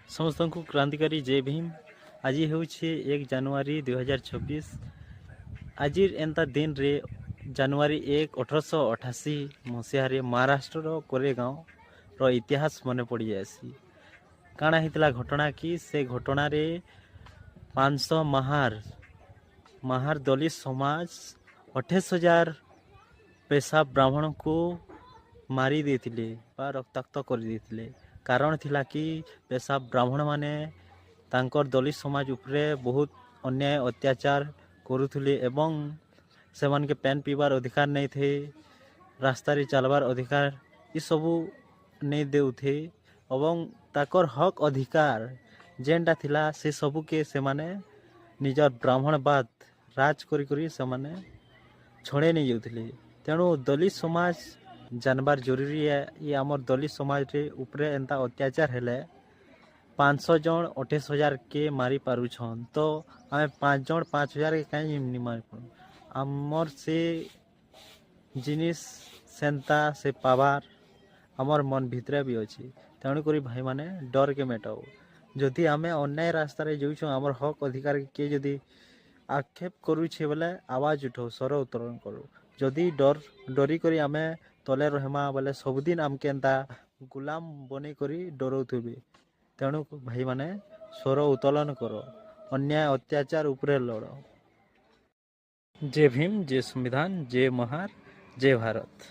समस्त को क्रांतिकारी जय भीम। आज हूँ 1 जनवरी 2026। आज एंता दिन रे जनवरी 1 1888 मसीह महाराष्ट्र कोरेगांव रो इतिहास मन पड़ जासी। काଣା हितला घटना कि से घटना रे 500 महार दलित समाज 28,000 पेशा ब्राह्मण को मारी देथिले बा रक्ताक्त कर देथिले। कारण थिला कि पेशा ब्राह्मण माने तांकर दलित समाज उपरे बहुत अन्याय अत्याचार करुथुले एवं से मन के पेन पीबार अधिकार नहीं थे, रास्ता रे चलबार अधिकार ये सबू नहीं देउथे एवं ताकर हक अधिकार जेनटा थिला से सबू के से माने निजर ब्राह्मणवाद राज करी करी से माने छड़े नहीं जाउथिले। तेणु दलित समाज जानबार जरूरी है। ये आमर दलित समाज रे उपरे एंता अत्याचार हेले 500 जन 28,000 के मारी पारुछन, तो आमे 5 जन 5,000 के कहीं नहीं मारी पारू। आमर से जिनिस सेंता से पावार आमर मन भितरे भी अच्छी। तेणु करी भाई माने डर के मेटाओ। जदि आमे अन्याय रास्ता रे जाउछो आमर हक अधिकार के जदि आक्षेप करूछे बोले आवाज उठाओ, स्वर उत्तोलन करो। जदि डरी करी आमे तले रहमा बोले सबुदिन आमके एंता गुलाम बने करी डरौथुबे। तेणु भाई माने स्वर उत्तोलन करो, अन्याय अत्याचार उपरे लड़ो। जय भीम, जय संविधान, जय महार, जय भारत।